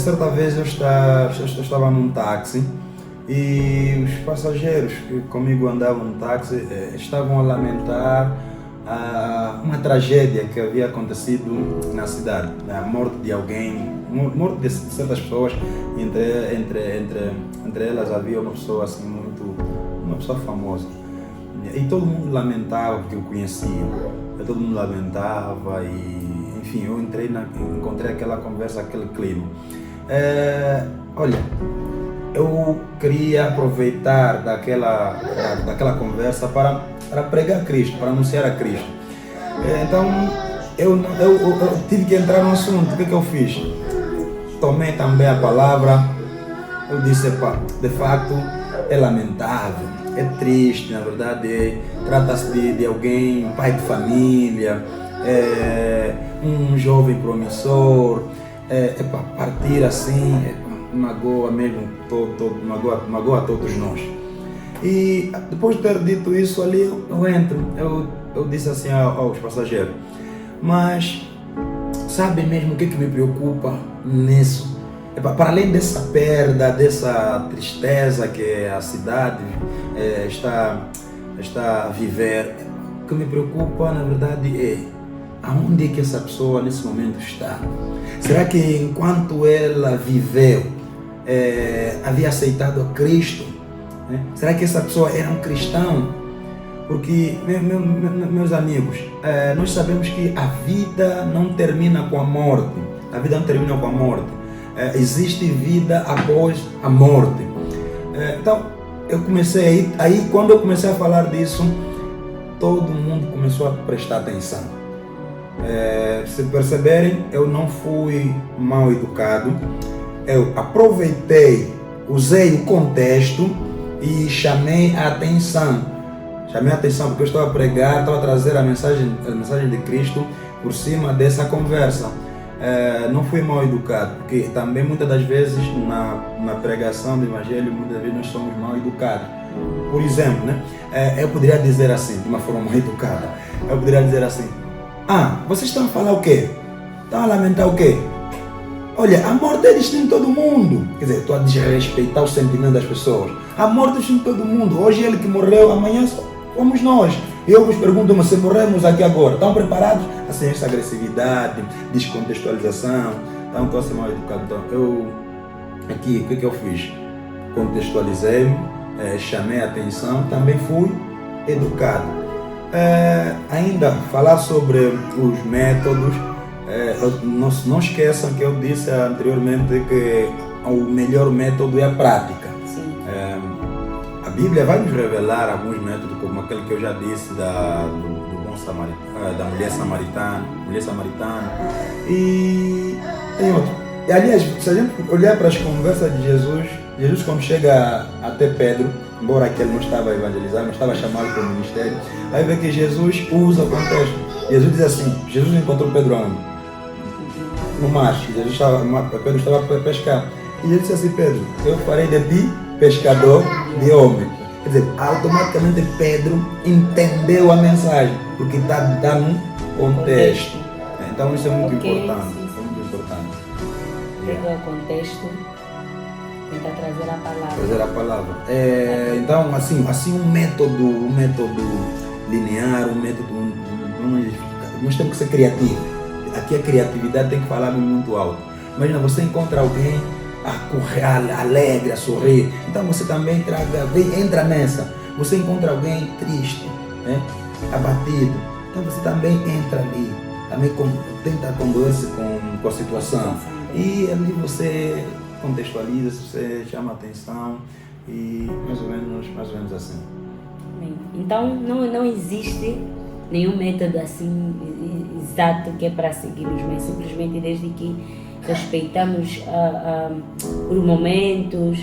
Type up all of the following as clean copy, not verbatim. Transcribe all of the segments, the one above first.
certa vez eu estava num táxi e os passageiros que comigo andavam no táxi estavam a lamentar uma tragédia que havia acontecido na cidade, a morte de alguém, morte de certas pessoas, entre elas havia uma pessoa assim uma pessoa famosa. E todo mundo lamentava porque eu conhecia, todo mundo lamentava e, enfim, eu encontrei aquela conversa, aquele clima. Olha, eu queria aproveitar daquela conversa para pregar Cristo, para anunciar a Cristo. Então, eu tive que entrar no assunto. O que eu fiz? Tomei também a palavra, eu disse, de facto, é lamentável, é triste, na verdade, trata-se de alguém, pai de família, um jovem promissor, para partir assim, magoa mesmo, magoa a todos nós. E depois de ter dito isso ali, eu disse assim aos passageiros, mas sabe mesmo o que me preocupa nisso? Para além dessa perda, dessa tristeza que a cidade está a viver, o que me preocupa na verdade é aonde é que essa pessoa nesse momento está. Será que enquanto ela viveu, havia aceitado a Cristo? Será que essa pessoa era um cristão? Porque, meus amigos, nós sabemos que a vida não termina com a morte. A vida não termina com a morte. Existe vida após a morte. Então, eu comecei aí quando eu comecei a falar disso, todo mundo começou a prestar atenção. Se perceberem, eu não fui mal educado. Eu aproveitei, usei o contexto e chamei a atenção. Chamei a atenção porque eu estava a pregar, estava a trazer a mensagem de Cristo por cima dessa conversa. Não fui mal educado, porque também muitas das vezes na pregação do Evangelho, muitas vezes nós somos mal educados. Por exemplo, eu poderia dizer assim, de uma forma mal educada, eu poderia dizer assim, vocês estão a falar o quê? Estão a lamentar o quê? Olha, a morte é destino de todo mundo. Quer dizer, estou a desrespeitar o sentimento das pessoas. A morte é destino de todo mundo. Hoje ele que morreu, amanhã somos nós. E eu vos pergunto, mas se morremos aqui agora, estão preparados? Assim, essa agressividade, descontextualização. Então, estou a ser mal educado. Então, o que eu fiz? Contextualizei-me, chamei a atenção, também fui educado. Ainda falar sobre os métodos. Não esqueçam que eu disse anteriormente que o melhor método é a prática. A Bíblia vai nos revelar alguns métodos, como aquele que eu já disse da mulher samaritana, e tem outro. E aliás, se a gente olhar para as conversas de Jesus quando chega até Pedro, embora que ele não estava a evangelizar, mas estava chamado para o ministério, aí vê que Jesus usa o contexto. Jesus diz assim, Jesus encontrou Pedro onde? No mar. Pedro estava para pescar. E ele disse assim, Pedro, eu farei de ti pescador de homem. Quer dizer, automaticamente Pedro entendeu a mensagem, porque está no contexto. Então isso é muito importante. Sim. É muito importante. Pega o contexto, tenta trazer a palavra. Então, assim um método linear, nós temos que ser criativos. Aqui a criatividade tem que falar muito alto. Imagina, você encontra alguém a correr, alegre, a sorrir. Então você também entra nessa. Você encontra alguém triste, abatido. Então você também entra ali. Também tenta condoer-se com a situação. E ali você contextualiza, você chama a atenção e mais ou menos assim. Então não existe nenhum método assim exato que é para seguirmos, mas simplesmente desde que respeitamos os momentos,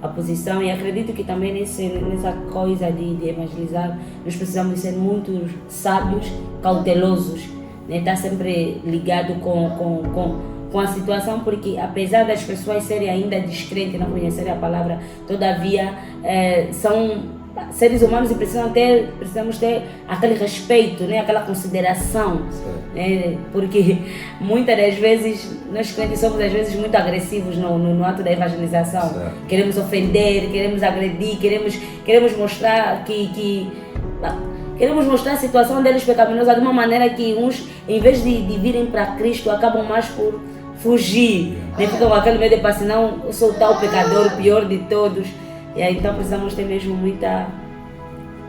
a posição, e acredito que também nessa coisa de evangelizar nós precisamos ser muito sábios, cautelosos, estar sempre ligado com a situação, porque apesar das pessoas serem ainda descrentes, não conhecerem a palavra, todavia são seres humanos e precisamos ter aquele respeito, né? Aquela consideração, né? Porque muitas das vezes nós crentes somos às vezes muito agressivos no ato da evangelização. Queremos ofender, queremos agredir, queremos mostrar queremos mostrar a situação deles pecaminosa de uma maneira que uns, em vez de virem para Cristo, acabam mais por fugir, né? Ficam com aquele medo de passar, não, eu sou o tal pecador, o pior de todos. E aí, então precisamos ter mesmo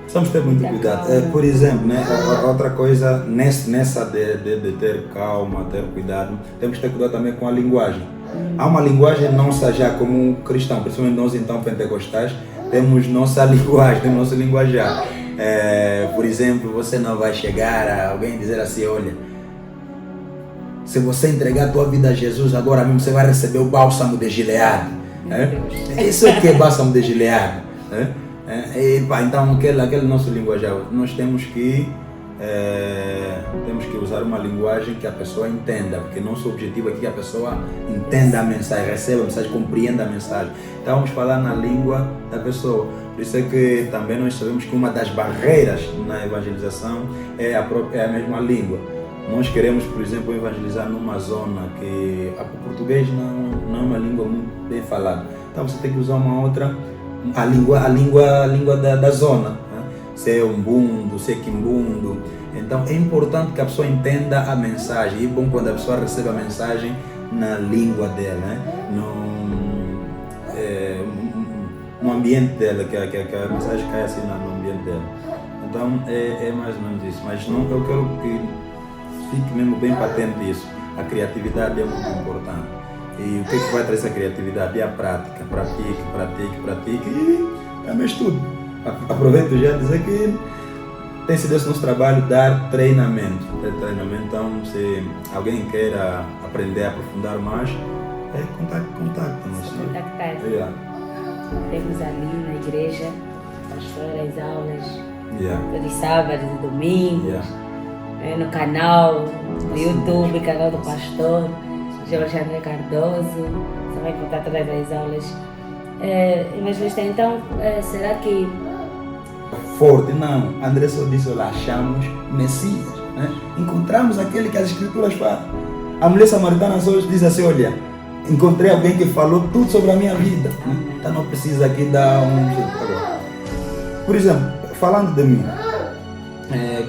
precisamos ter muito cuidado. Por exemplo, né, outra coisa, nessa de ter calma, ter cuidado, temos que ter cuidado também com a linguagem. Há uma linguagem nossa já como cristão, principalmente nós então pentecostais, temos nossa linguagem, temos nosso linguajar. Por exemplo, você não vai chegar a alguém dizer assim, olha, se você entregar a tua vida a Jesus agora mesmo, você vai receber o bálsamo de Gileade. Isso é que é bálsamo de Gileade. Então, aquele nosso linguajar, nós temos que usar uma linguagem que a pessoa entenda, porque nosso objetivo aqui é que a pessoa entenda a mensagem, receba a mensagem, compreenda a mensagem. Então vamos falar na língua da pessoa. Por isso é que também nós sabemos que uma das barreiras na evangelização é a mesma língua. Nós queremos, por exemplo, evangelizar numa zona que o português não é uma língua muito bem falada. Então você tem que usar uma outra, a língua da zona, né? Se é umbundo, se é quimbundo. Então é importante que a pessoa entenda a mensagem. E é bom quando a pessoa recebe a mensagem na língua dela, né? No ambiente dela, que a mensagem cai assim no ambiente dela. Então é mais ou menos isso. Mas não, eu quero que fique mesmo bem patente isso. A criatividade é muito importante. E o que vai trazer essa criatividade? É a prática. Pratique e também estudo. Aproveito já dizer que tem sido esse nosso trabalho dar treinamento. Então, se alguém queira aprender a aprofundar mais, contacta-nos. Contactar. Temos ali na igreja, as aulas, todos sábados e domingos, no canal, no YouTube, canal do pastor Jorge André Cardoso. Você vai encontrar todas as aulas. Evangelista, então, será que... Forte, não. André só disse, olha, achamos Messias, né? Encontramos aquele que as escrituras falam. A mulher samaritana hoje diz assim, olha, encontrei alguém que falou tudo sobre a minha vida, né? Então não precisa aqui dar Por exemplo, falando de mim,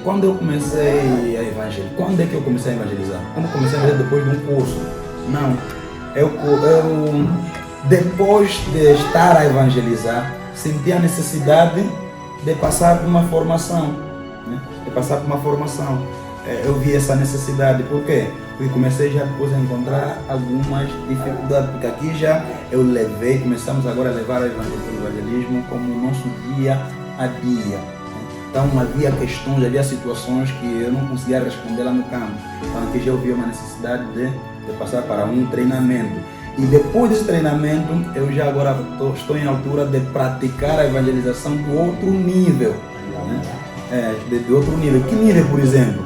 quando eu comecei a evangelizar, quando é que eu comecei a evangelizar? Quando eu comecei a evangelizar depois de um curso? Não, eu depois de estar a evangelizar, senti a necessidade de passar por uma formação, né? Eu vi essa necessidade, por quê? Porque comecei já depois a encontrar algumas dificuldades, porque aqui já começamos agora a levar o evangelismo como nosso dia a dia. Então havia questões, havia situações que eu não conseguia responder lá no campo. Então aqui já eu vi uma necessidade de passar para um treinamento. E depois desse treinamento, eu já agora estou em altura de praticar a evangelização do outro nível. Né? De outro nível. Que nível, por exemplo?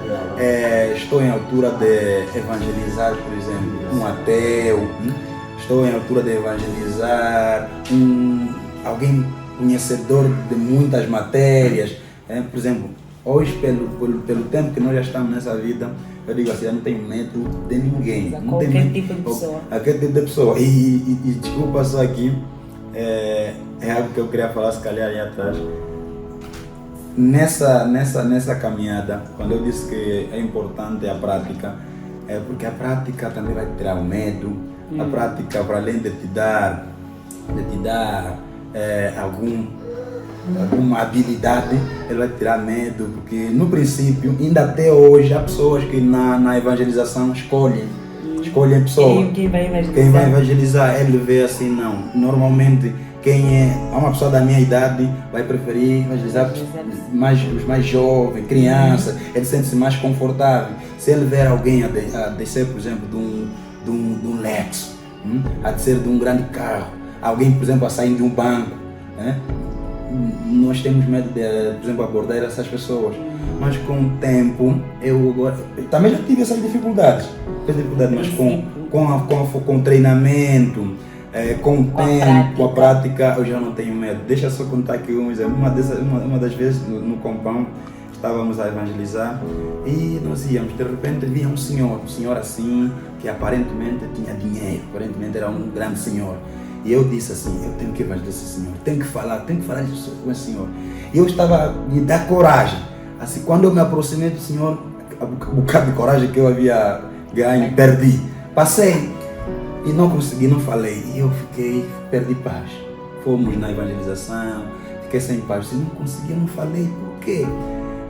Estou em altura de evangelizar, por exemplo, um ateu. Estou em altura de evangelizar alguém conhecedor de muitas matérias. Por exemplo, hoje, pelo tempo que nós já estamos nessa vida, eu digo assim, eu não tenho medo de ninguém. Qualquer tipo de pessoa. Aquele tipo de pessoa. E desculpa só aqui, é algo que eu queria falar, se calhar aí atrás. Nessa caminhada, quando eu disse que é importante a prática, é porque a prática também vai tirar o medo. A prática, para além de te dar alguma habilidade, ela vai tirar medo, porque no princípio, ainda até hoje, há pessoas que na evangelização escolhem a pessoa. Quem vai evangelizar? Quem vai evangelizar, ele vê assim, não. Normalmente, uma pessoa da minha idade vai preferir evangelizar os mais jovens, crianças, ele sente-se mais confortável. Se ele ver alguém a descer, por exemplo, de um Lexus, a descer de um grande carro, alguém, por exemplo, a sair de um banco, né? Nós temos medo de, por exemplo, abordar essas pessoas. Mas com o tempo, eu também já tive essas dificuldades, mas com treinamento, com o Com a tempo, com a prática. prática, eu já não tenho medo. Deixa eu só contar aqui um exemplo. Uma das vezes no Compão, estávamos a evangelizar e nós íamos, de repente via um senhor assim, que aparentemente tinha dinheiro, aparentemente era um grande senhor. E eu disse assim, eu tenho que evangelizar esse senhor, tenho que falar isso com esse senhor. E eu estava a me dar coragem. Assim, quando eu me aproximei do senhor, o bocado de coragem que eu havia ganho, perdi. Passei e não consegui, não falei. E eu perdi paz. Fomos na evangelização, fiquei sem paz. Não consegui, não falei, por quê?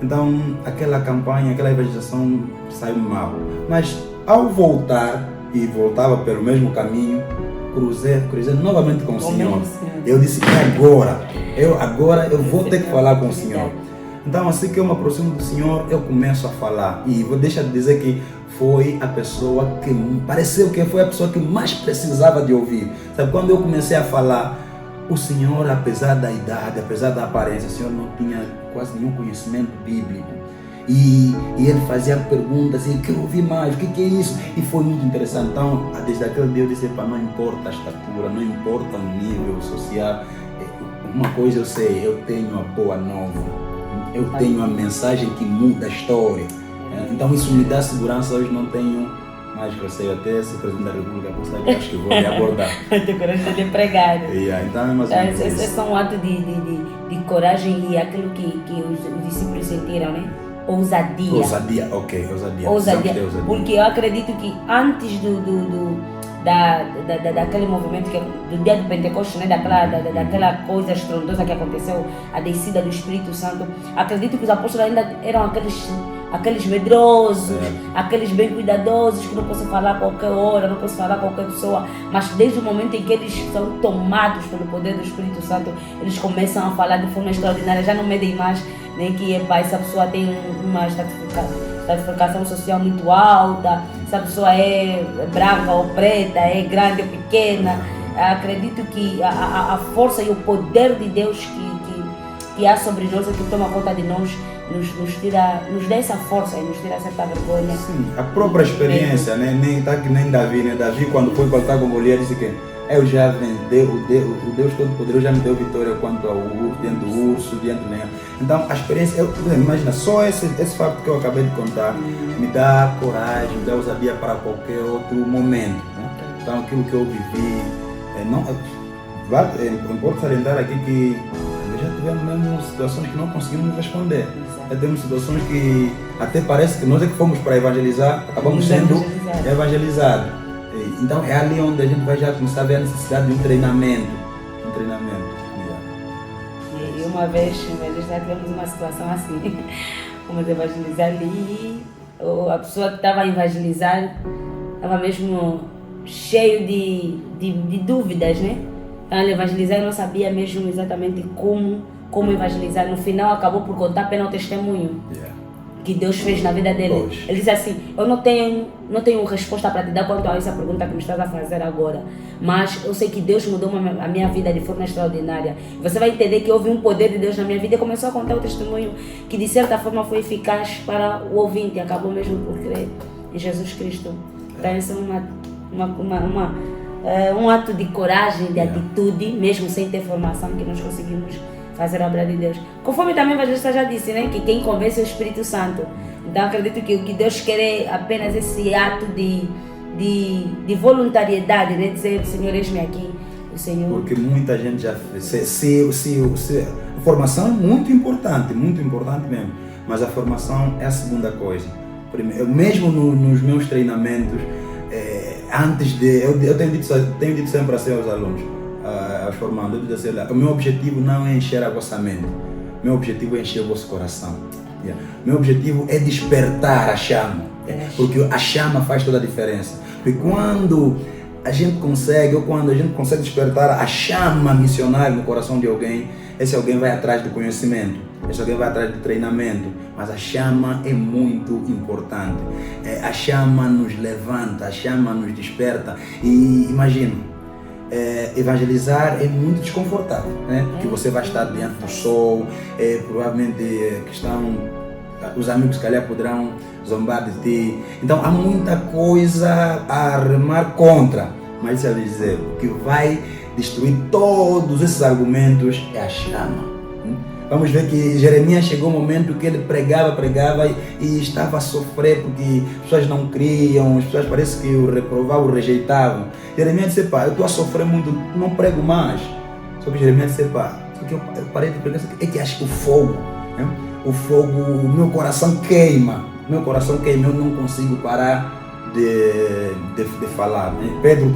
Então, aquela campanha, aquela evangelização saiu mal. Mas ao voltar, e voltava pelo mesmo caminho, cruzei novamente com o Senhor. Eu disse, agora eu vou ter que falar com o Senhor. Então, assim que eu me aproximo do Senhor, eu começo a falar. E vou deixar de dizer que foi a pessoa que pareceu que foi a pessoa que mais precisava de ouvir. Sabe, quando eu comecei a falar, o Senhor, apesar da idade, apesar da aparência, o Senhor não tinha quase nenhum conhecimento bíblico. E ele fazia perguntas, e eu quero ouvir mais, o que é isso? E foi muito interessante. Então, desde aquele dia eu disse, não importa a estatura, não importa o nível social, uma coisa eu sei, eu tenho a boa nova, eu tenho a mensagem que muda a história. Então isso me dá segurança. Hoje não tenho mais receio, até se o Presidente da República consegue, acho que vou lhe abordar. Tenho coragem de pregar. Então é mais ou menos Esse é só um ato de coragem e aquilo que os discípulos sentiram, né? Ousadia. Ousadia. Ousadia. Porque eu acredito que antes daquele movimento, do dia do Pentecostes, né? daquela coisa estrondosa que aconteceu, a descida do Espírito Santo, acredito que os apóstolos ainda eram aqueles medrosos, aqueles bem cuidadosos, que não posso falar a qualquer hora, não posso falar a qualquer pessoa, mas desde o momento em que eles são tomados pelo poder do Espírito Santo, eles começam a falar de forma extraordinária, já não medem mais, nem que essa pessoa tem uma estratificação social muito alta, se a pessoa é branca ou preta, é grande ou pequena. Acredito que a força e o poder de Deus que há sobre nós, que toma conta de nós, nos dá essa força e nos tira certa vergonha. Sim, a própria experiência, né? Nem Davi, né? Davi, quando foi contar com Golias, disse que eu já vendi, o Deus Todo-Poderoso já me deu vitória quanto ao urso, diante do urso, diante do leão. Então, a experiência, imagina, só esse fato que eu acabei de contar me dá coragem, me dá ousadia para qualquer outro momento. Né? Então, aquilo que eu vivi, importa salientar aqui que já tivemos mesmo situações que não conseguimos responder. Já temos situações que até parece que nós é que fomos para evangelizar, acabamos sendo evangelizados. Então é ali onde a gente vai já começar a ver a necessidade de um treinamento. E uma vez já tivemos uma situação assim, fomos evangelizar ali, a pessoa que estava a evangelizar estava mesmo cheio de dúvidas, né? Então ele evangelizar, eu não sabia mesmo exatamente como evangelizar. No final acabou por contar apenas o testemunho que Deus fez na vida dele. Pois. Ele disse assim, eu não tenho resposta para te dar quanto a essa pergunta que me estás a fazer agora, mas eu sei que Deus mudou a minha vida de forma extraordinária. Você vai entender que houve um poder de Deus na minha vida, e começou a contar o testemunho que de certa forma foi eficaz para o ouvinte, acabou mesmo por crer em Jesus Cristo. Então isso é um ato de coragem, de atitude, mesmo sem ter formação, que nós conseguimos fazer a obra de Deus. Conforme também o evangelista já disse, né, que quem convence é o Espírito Santo. Então acredito que o que Deus quer é apenas esse ato de voluntariedade, né, dizer, Senhor, eis-me aqui. O Senhor... Porque muita gente já fez. A formação é muito importante mesmo. Mas a formação é a segunda coisa. Primeiro, mesmo nos meus treinamentos, antes de... Eu tenho dito sempre assim aos alunos, aos formandos, eu digo assim, o meu objetivo não é encher a vossa mente, meu objetivo é encher o vosso coração. Meu objetivo é despertar a chama, porque a chama faz toda a diferença. Porque quando a gente consegue despertar a chama missionária no coração de alguém, esse alguém vai atrás do conhecimento, esse alguém vai atrás do treinamento, mas a chama é muito importante. A chama nos levanta, a chama nos desperta. E imagina, evangelizar é muito desconfortável, né? Que você vai estar diante do sol, provavelmente os amigos, calhar, poderão zombar de ti. Então há muita coisa a remar contra, Mas deixa eu dizer, o que vai destruir todos esses argumentos é a chama. Vamos ver que Jeremias chegou um momento que ele pregava e estava a sofrer porque as pessoas não criam, as pessoas parece que o reprovavam, o rejeitavam. Jeremias disse, pá, eu estou a sofrer muito, não prego mais. Só que Jeremias disse, pá, eu parei de pregar, é que acho que o fogo, o meu coração queima, eu não consigo parar de falar. Pedro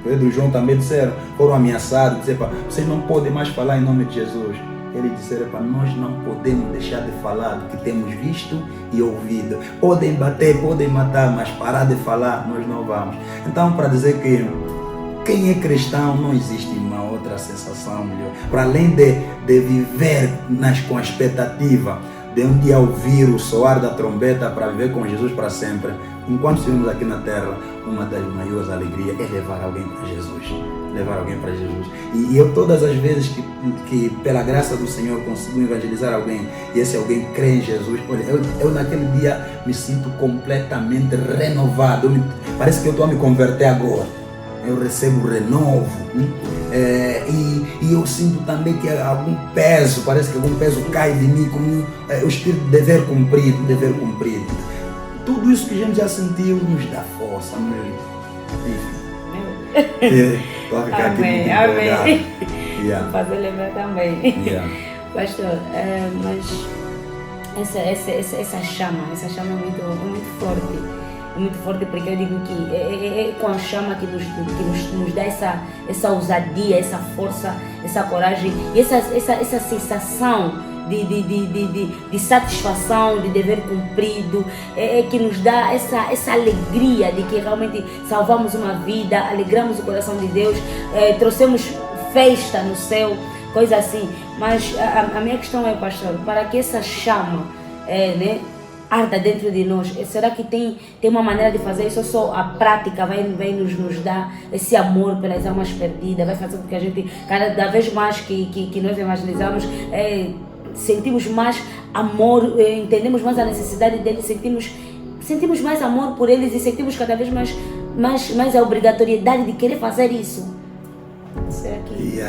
e João também disseram, foram ameaçados, disseram, pá, vocês não podem mais falar em nome de Jesus. Eles disseram, para nós não podemos deixar de falar do que temos visto e ouvido. Podem bater, podem matar, mas parar de falar nós não vamos. Então, para dizer que quem é cristão, não existe uma outra sensação melhor. Para além de viver com a expectativa de um dia ouvir o soar da trombeta para viver com Jesus para sempre, enquanto estivemos aqui na terra, uma das maiores alegrias é levar alguém para Jesus. E eu todas as vezes que pela graça do Senhor consigo evangelizar alguém e esse alguém crê em Jesus, olha, eu naquele dia me sinto completamente renovado. Parece que eu estou a me converter agora. Eu recebo renovo. E eu sinto também que algum peso, parece que algum peso cai de mim, como o espírito de dever cumprido. Tudo isso que a gente já sentiu nos dá força, vai ficar aqui muito amém. Yeah. Fazer lembrar também. Yeah. Pastor, mas essa chama é muito forte. É muito forte porque eu digo que é com a chama que nos dá essa ousadia, essa força, essa coragem e essa sensação de satisfação, de dever cumprido, que nos dá essa alegria de que realmente salvamos uma vida, alegramos o coração de Deus, trouxemos festa no céu, coisa assim. Mas a minha questão é, pastor, para que essa chama arda dentro de nós, será que tem uma maneira de fazer isso? Ou só a prática vai nos dar esse amor pelas almas perdidas, vai fazer com que a gente, cada vez mais que nós evangelizamos, sentimos mais amor, entendemos mais a necessidade deles, sentimos mais amor por eles e sentimos cada vez mais a obrigatoriedade de querer fazer isso. Será que...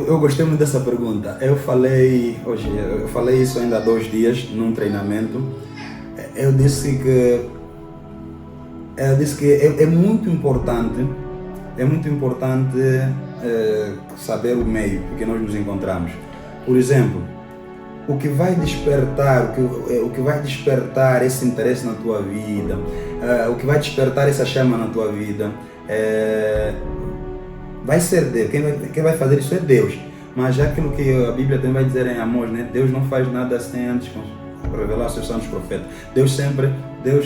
Eu gostei muito dessa pergunta. Eu falei isso ainda há 2 dias num treinamento. Eu disse que é muito importante saber o meio em que nós nos encontramos. Por exemplo, o que vai despertar esse interesse na tua vida, o que vai despertar essa chama na tua vida, vai ser Deus. Quem vai fazer isso é Deus. Mas já aquilo que a Bíblia também vai dizer em Amós, né? Deus não faz nada sem antes revelar seus santos profetas. Deus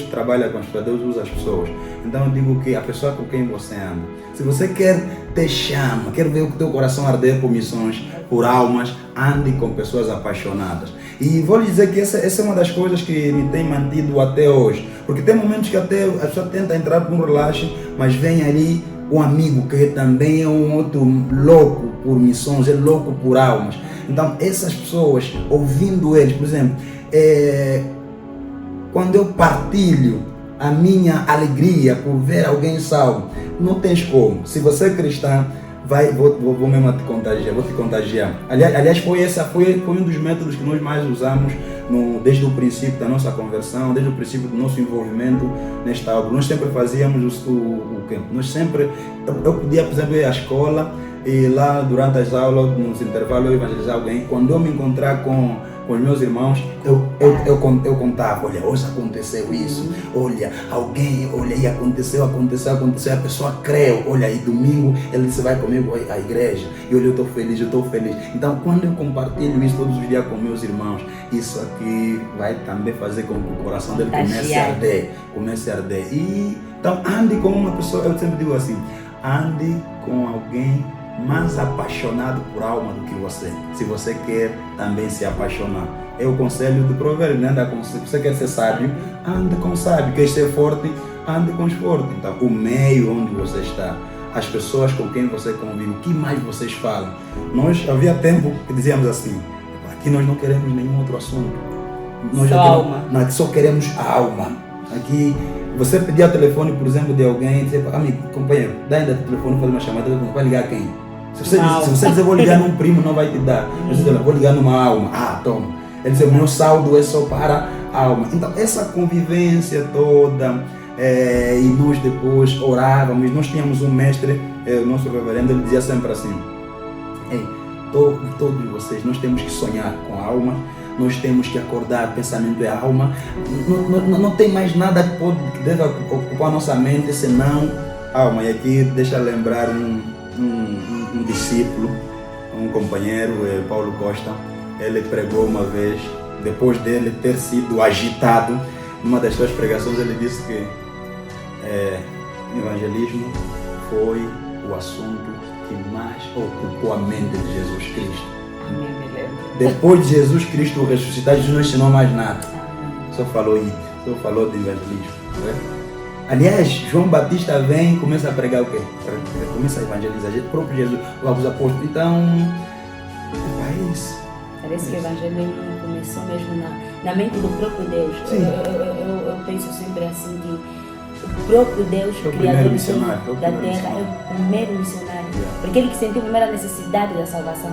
trabalha com as pessoas, Deus usa as pessoas. Então eu digo que a pessoa com quem você anda, se você quer ter chama, quer ver o teu coração arder por missões, por almas, ande com pessoas apaixonadas. E vou lhe dizer que essa é uma das coisas que me tem mantido até hoje. Porque tem momentos que até a pessoa tenta entrar por um relaxo, mas vem ali um amigo que também é um outro louco por missões, é louco por almas. Então essas pessoas, ouvindo eles, por exemplo, quando eu partilho a minha alegria por ver alguém salvo, não tens como. Se você é cristã, vou mesmo te contagiar. Aliás, foi um dos métodos que nós mais usamos desde o princípio da nossa conversão, desde o princípio do nosso envolvimento nesta obra. Nós sempre fazíamos o quê? Eu podia, por exemplo, ir à escola e lá durante as aulas, nos intervalos, eu evangelizar alguém. Quando eu me encontrar com os meus irmãos, eu contava, olha, hoje aconteceu isso, olha, e aconteceu, a pessoa creu, olha, e domingo ele disse, vai comigo à igreja, e olha, eu estou feliz. Então, quando eu compartilho isso todos os dias com meus irmãos, isso aqui vai também fazer com que o coração dele comece a arder. E, então, ande com uma pessoa, eu sempre digo assim, ande com alguém mais apaixonado por alma do que você, se você quer também se apaixonar. É o conselho do provérbio, né? Se você quer ser sábio, ande com sábio. Quer ser forte, ande com os fortes. Então, o meio onde você está, as pessoas com quem você convive, o que mais vocês falam. Nós, havia tempo que dizíamos assim, aqui nós não queremos nenhum outro assunto. Nós só queremos a alma. Aqui, você pedir o telefone, por exemplo, de alguém, dizer, amigo, companheiro, dá ainda o telefone, fazer uma chamada, vai ligar quem? Se você dizer, vou ligar num primo, não vai te dar. Você diz, vou ligar numa alma, toma. Ele diz, o meu saldo é só para a alma. Então, essa convivência toda, e nós depois orávamos, nós tínhamos um mestre, o nosso reverendo, ele dizia sempre assim, todos vocês, nós temos que sonhar com a alma, nós temos que acordar, o pensamento é a alma, não tem mais nada que deve ocupar a nossa mente senão a alma. E aqui deixa lembrar um discípulo, um companheiro, Paulo Costa. Ele pregou uma vez, depois dele ter sido agitado, numa das suas pregações ele disse que evangelismo foi o assunto que mais ocupou a mente de Jesus Cristo. Depois de Jesus Cristo ressuscitar, Jesus não ensinou mais nada. Só falou isso, só falou de evangelismo. Aliás, João Batista vem e começa a pregar o quê? Começa a evangelizar o próprio Jesus, os apóstolos. Então, é isso. Parece que o evangelismo começou mesmo na mente do próprio Deus. Eu penso sempre assim que o próprio Deus, o Criador da Terra, é o primeiro missionário. Porque ele que sentiu a primeira necessidade da salvação.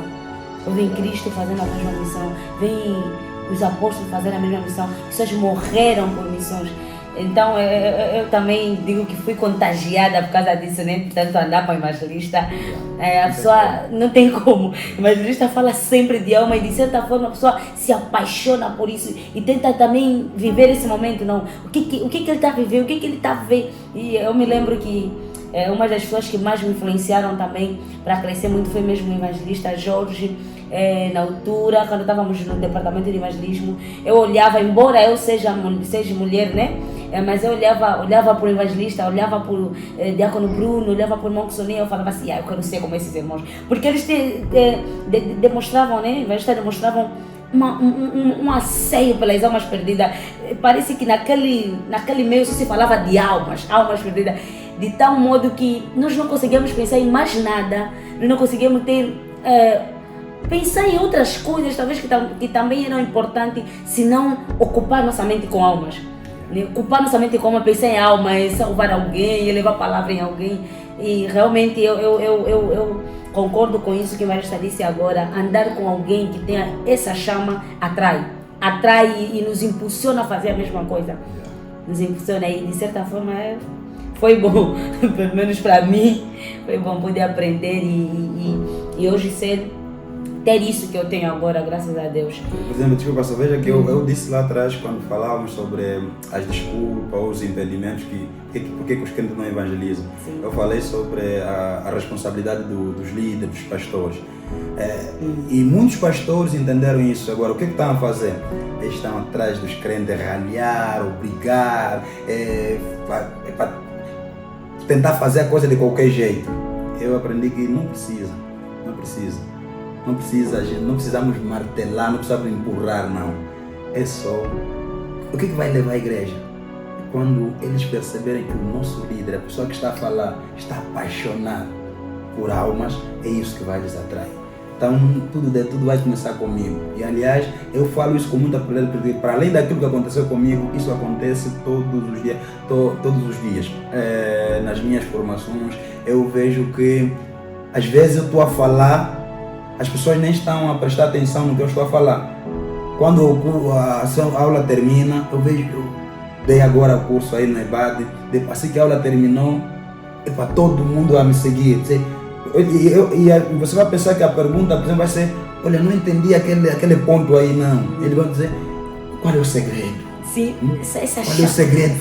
Vem Cristo fazendo a mesma missão, vem os apóstolos fazendo a mesma missão, pessoas morreram por missões. Então eu também digo que fui contagiada por causa disso, né? Portanto, andar para o evangelista, a pessoa não tem como. O evangelista fala sempre de alma e de certa forma a pessoa se apaixona por isso e tenta também viver esse momento, não? O que ele está vivendo, o que ele está vendo. E eu me lembro que uma das pessoas que mais me influenciaram também para crescer muito foi mesmo o evangelista Jorge. Na altura, quando estávamos no departamento de evangelismo, eu olhava, embora eu seja mulher, né? Mas eu olhava para o evangelista, olhava para o diácono Bruno, olhava para o irmão Sonia, eu falava assim, eu quero ser como esses irmãos. Porque eles demonstravam, né? Evangelistas demonstravam um anseio pelas almas perdidas. Parece que naquele meio só se falava de almas perdidas, de tal modo que nós não conseguíamos pensar em mais nada, nós não conseguíamos pensar em outras coisas, talvez que também eram importantes, se não ocupar nossa mente com almas. Ocupar nossa mente com alma, pensar em alma, salvar alguém, levar a palavra em alguém. E realmente eu concordo com isso que o Marista disse agora. Andar com alguém que tenha essa chama atrai e nos impulsiona a fazer a mesma coisa. Nos impulsiona e de certa forma foi bom, pelo menos para mim, foi bom poder aprender e hoje ter isso que eu tenho agora, graças a Deus. Por exemplo, desculpa, só veja que eu disse lá atrás, quando falávamos sobre as desculpas, os impedimentos, por que os crentes não evangelizam. Sim. Eu falei sobre a responsabilidade dos líderes, dos pastores. E muitos pastores entenderam isso. Agora, o que estão a fazer? Eles estão atrás dos crentes, ralhar, obrigar, para tentar fazer a coisa de qualquer jeito. Eu aprendi que não precisa. Não precisamos martelar, não precisamos empurrar, não. É só... O que vai levar a igreja? Quando eles perceberem que o nosso líder, a pessoa que está a falar, está apaixonado por almas, é isso que vai lhes atrair. Então, tudo vai começar comigo. E, aliás, eu falo isso com muita propriedade, porque para além daquilo que aconteceu comigo, isso acontece todos os dias. Nas minhas formações, eu vejo que, às vezes, eu estou a falar, as pessoas nem estão a prestar atenção no que eu estou a falar. Quando a aula termina, eu dei agora o curso aí no EBAD, assim que a aula terminou, é para todo mundo a me seguir. E você vai pensar que a pergunta, por exemplo, vai ser, olha, não entendi aquele ponto aí, não. Ele vai dizer, qual é o segredo? Sim, essa qual é o segredo?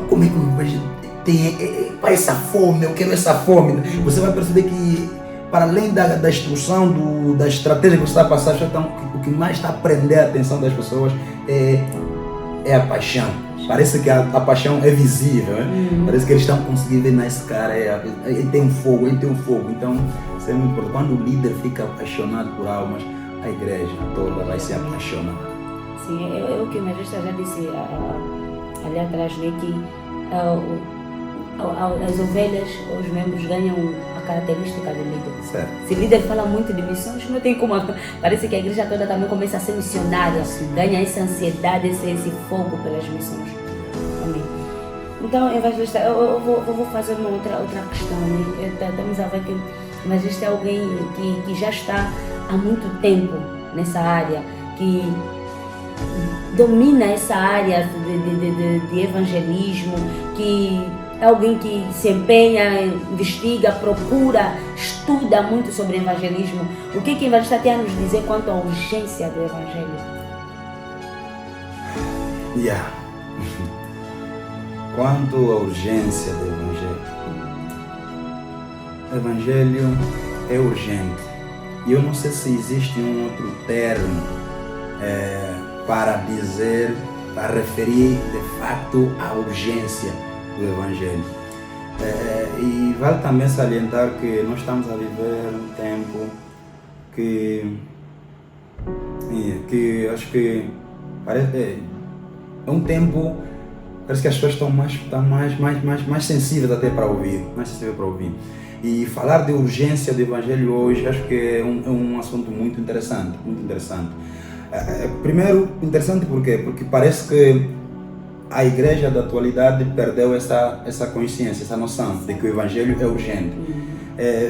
Como é que tem essa fome, eu quero essa fome. Você vai perceber que, para além da instrução, da estratégia que você está a passar, o que mais está a prender a atenção das pessoas é a paixão. Parece que a paixão é visível, né? Parece que eles estão conseguindo ver nesse cara, ele tem um fogo. Então, isso é muito importante. Quando o líder fica apaixonado por almas, a igreja toda vai se apaixonar. Sim, o que o Marista já disse ali atrás, né, que as ovelhas, os membros ganham a característica do líder. Certo. Se o líder fala muito de missões, não tem como. Parece que a igreja toda também começa a ser missionária, ganha essa ansiedade, esse fogo pelas missões. Amém. Então, evangelista, eu vou fazer uma outra questão. Né? Estamos a ver que o evangelista é alguém que já está há muito tempo nessa área, que domina essa área de evangelismo, que é alguém que se empenha, investiga, procura, estuda muito sobre evangelismo. O que o evangelista tem a nos dizer quanto à urgência do evangelho? Quanto à urgência do evangelho é urgente. E eu não sei se existe um outro termo para dizer, para referir de fato à urgência do evangelho. E vale também salientar que nós estamos a viver um tempo que acho que parece, é um tempo, parece que as pessoas estão mais sensíveis até para ouvir, E falar de urgência do evangelho hoje acho que é um assunto muito interessante. Primeiro, interessante por quê? Porque parece que a igreja da atualidade perdeu essa consciência, essa noção de que o evangelho é urgente.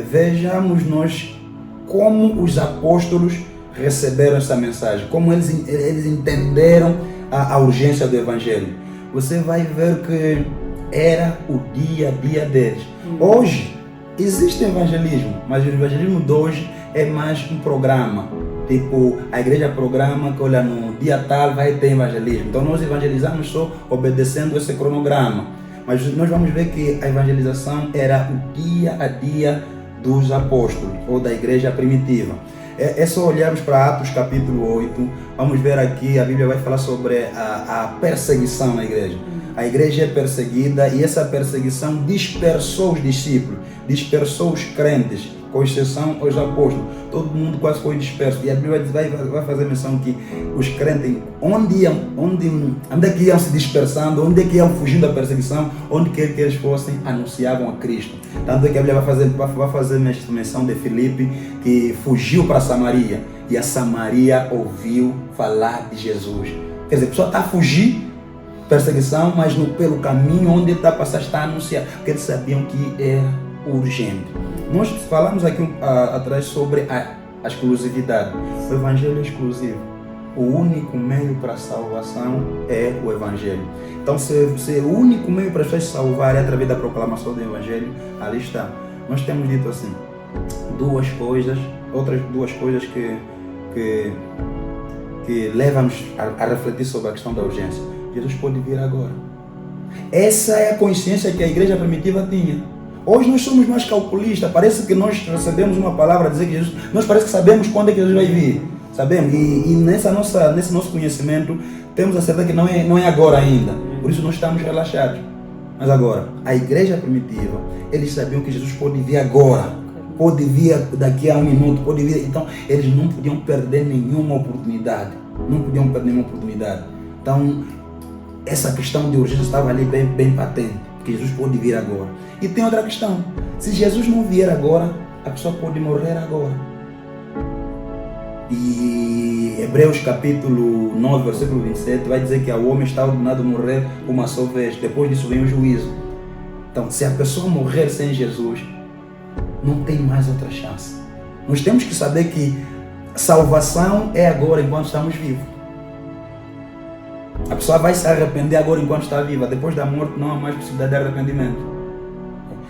Vejamos nós como os apóstolos receberam essa mensagem, como eles entenderam a urgência do evangelho. Você vai ver que era o dia a dia deles. Hoje existe evangelismo, mas o evangelismo de hoje é mais um programa. Tipo, a igreja programa que, olha, no dia tal vai ter evangelismo. Então nós evangelizamos só obedecendo esse cronograma. Mas nós vamos ver que a evangelização era o dia a dia dos apóstolos ou da igreja primitiva. É só olharmos para Atos capítulo 8, vamos ver aqui, a Bíblia vai falar sobre a perseguição na igreja. A igreja é perseguida e essa perseguição dispersou os discípulos, dispersou os crentes, com exceção aos apóstolos. Todo mundo quase foi disperso. E a Bíblia vai fazer menção que os crentes, onde é que iam se dispersando, onde é que iam fugindo da perseguição, onde quer que eles fossem, anunciavam a Cristo. Tanto é que a Bíblia vai fazer menção de Filipe, que fugiu para Samaria. E a Samaria ouviu falar de Jesus. Quer dizer, a pessoa está a fugir perseguição, mas pelo caminho onde está a passar está a anunciar. Porque eles sabiam que era urgente. Nós falamos aqui atrás sobre a exclusividade. O evangelho é exclusivo. O único meio para a salvação é o evangelho. Então, se o único meio para as pessoas se salvarem é através da proclamação do evangelho, ali está. Nós temos dito assim, outras duas coisas que levam-nos a refletir sobre a questão da urgência. Jesus pode vir agora. Essa é a consciência que a igreja primitiva tinha. Hoje nós somos mais calculistas, parece que nós recebemos uma palavra a dizer que Jesus, nós parece que sabemos quando é que Jesus vai vir, sabemos, e nesse nosso conhecimento temos a certeza que não é agora ainda, por isso nós estamos relaxados. Mas agora, a igreja primitiva, eles sabiam que Jesus pode vir agora, pode vir daqui a um minuto, pode vir, então eles não podiam perder nenhuma oportunidade, Então, essa questão de urgência estava ali bem patente, que Jesus pode vir agora. E tem outra questão, se Jesus não vier agora, a pessoa pode morrer agora. E Hebreus capítulo 9, versículo 27, vai dizer que ao homem está ordenado morrer uma só vez, depois disso vem o juízo. Então, se a pessoa morrer sem Jesus, não tem mais outra chance. Nós temos que saber que salvação é agora, enquanto estamos vivos. A pessoa vai se arrepender agora enquanto está viva. Depois da morte não há mais possibilidade de arrependimento.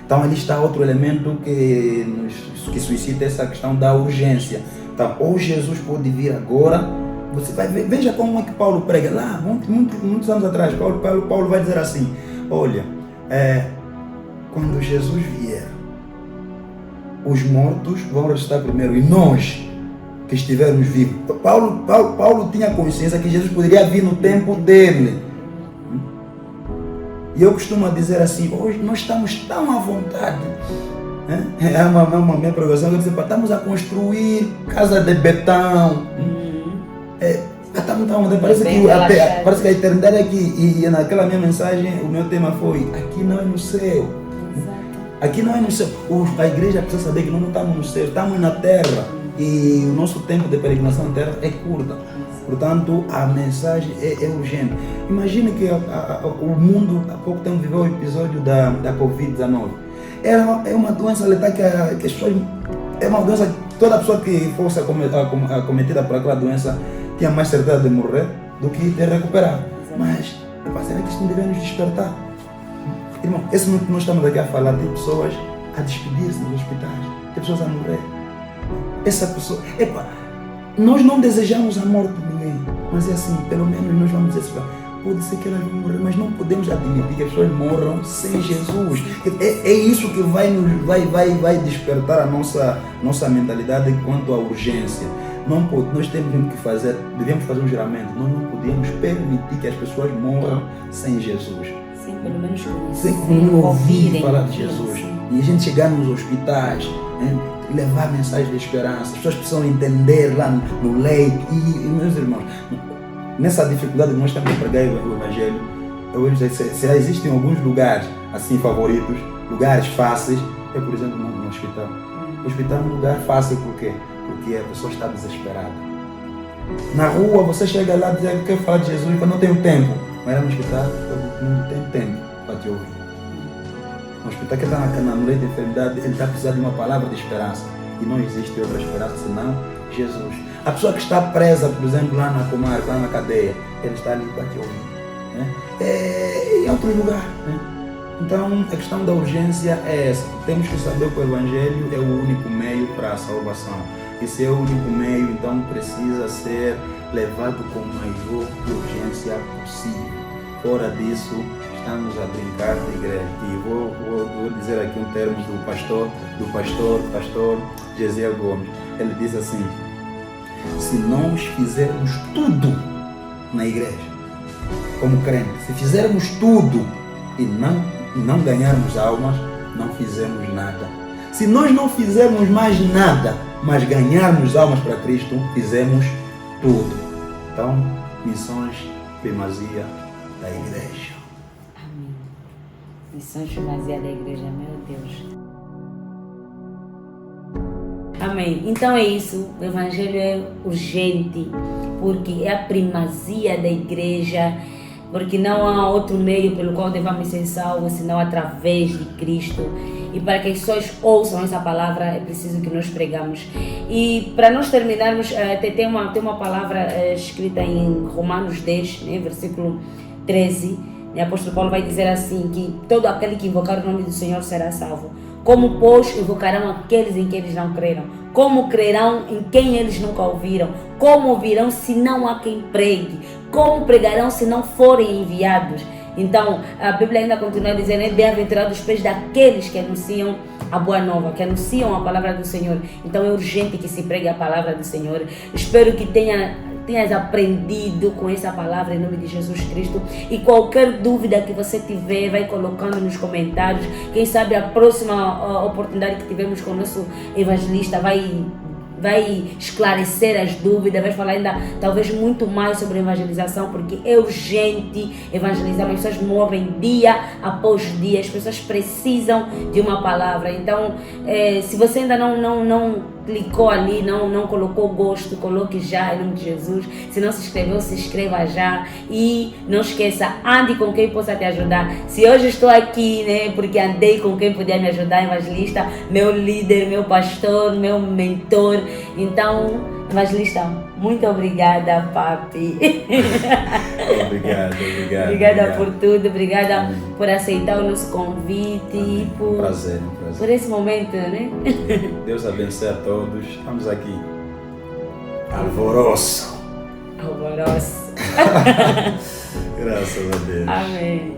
Então ali está outro elemento que suscita essa questão da urgência. Então, ou Jesus pode vir agora, você vai ver, veja como é que Paulo prega. Lá, muitos anos atrás, Paulo vai dizer assim, olha, quando Jesus vier, os mortos vão ressuscitar primeiro, e nós, que estivermos vivos. Paulo tinha consciência que Jesus poderia vir no tempo dele. E eu costumo dizer assim, hoje nós estamos tão à vontade. É uma minha pregação, eu digo, estamos a construir casa de betão. Parece que a eternidade é aqui. E naquela minha mensagem, o meu tema foi, aqui não é no céu. Aqui não é no céu. A igreja precisa saber que não estamos no céu, estamos na terra. E o nosso tempo de peregrinação na terra é curta. Portanto, a mensagem é urgente. Imagine que o mundo há pouco tempo viveu o episódio da Covid-19. É uma doença letal que as pessoas... É uma doença que toda pessoa que fosse acometida por aquela doença tinha mais certeza de morrer do que de recuperar. Mas, será que isso não deve nos despertar? Irmão, esse momento que nós estamos aqui a falar, tem pessoas a despedir-se nos hospitais, tem pessoas a morrer. Essa pessoa... nós não desejamos a morte de ninguém, mas é assim, pelo menos nós vamos dizer assim, pode ser que elas vão morrer, mas não podemos admitir que as pessoas morram sem Jesus. É isso que vai despertar a nossa mentalidade quanto à urgência. Nós devemos fazer um juramento, nós não podemos permitir que as pessoas morram sem Jesus. Sim, pelo menos sem ouvir falar de Jesus. E a gente chegar nos hospitais, né, levar mensagem de esperança, as pessoas precisam entender lá no leito. E meus irmãos, nessa dificuldade que nós estamos a pregar o Evangelho, eu vou dizer, se existem alguns lugares assim favoritos, lugares fáceis, é por exemplo no hospital. O hospital é um lugar fácil, por quê? Porque a pessoa está desesperada. Na rua você chega lá e diz que quer falar de Jesus, mas não tenho tempo. Mas no hospital eu não tenho tempo para te ouvir. No hospital que está no leito de enfermidade, ele está precisando de uma palavra de esperança. E não existe outra esperança senão Jesus. A pessoa que está presa, por exemplo, lá na comarca, lá na cadeia, ele está ali para te ouvir. Né? Em outro lugar. Né? Então, a questão da urgência é essa. Temos que saber que o Evangelho é o único meio para a salvação. E se é o único meio, então precisa ser levado com a maior urgência possível. Fora disso, estamos a brincar de igreja. E vou dizer aqui um termo do pastor Gesiel Gomes. Ele diz assim: se nós fizermos tudo na igreja, como crentes, se fizermos tudo e não ganharmos almas, não fizemos nada. Se nós não fizermos mais nada, mas ganharmos almas para Cristo, fizemos tudo. Então, missões, primazia da igreja. Amém. Missões, primazia da igreja, meu Deus. Amém. Então é isso. O Evangelho é urgente, porque é a primazia da igreja, porque não há outro meio pelo qual devemos ser salvos, senão através de Cristo. E para que as pessoas ouçam essa palavra, é preciso que nós pregamos. E para nós terminarmos, tem uma palavra escrita em Romanos 10, né, versículo 13. O apóstolo Paulo vai dizer assim, que todo aquele que invocar o nome do Senhor será salvo. Como, pois, invocarão aqueles em que eles não creram? Como crerão em quem eles nunca ouviram? Como ouvirão se não há quem pregue? Como pregarão se não forem enviados? Então, a Bíblia ainda continua dizendo, bem-aventurados os pés daqueles que anunciam a boa nova, que anunciam a palavra do Senhor. Então é urgente que se pregue a palavra do Senhor. Espero que tenhas aprendido com essa palavra em nome de Jesus Cristo. E qualquer dúvida que você tiver, vai colocando nos comentários. Quem sabe a próxima oportunidade que tivermos com o nosso evangelista vai esclarecer as dúvidas, vai falar ainda talvez muito mais sobre evangelização, porque é urgente evangelizar. As pessoas morrem dia após dia, as pessoas precisam de uma palavra. Então, se você ainda não clicou ali, não colocou gosto, coloque já em nome de Jesus. Se não se inscreveu, se inscreva já. E não esqueça, ande com quem possa te ajudar. Se hoje estou aqui, né, porque andei com quem podia me ajudar, evangelista, meu líder, meu pastor, meu mentor. Então, evangelista, muito obrigada, papi. Obrigado. Obrigada por tudo, obrigada por aceitar o nosso convite. Um prazer. Por esse momento, né? Deus abençoe a todos. Estamos aqui. Alvoroço. Alvoroço. Graças a Deus. Amém.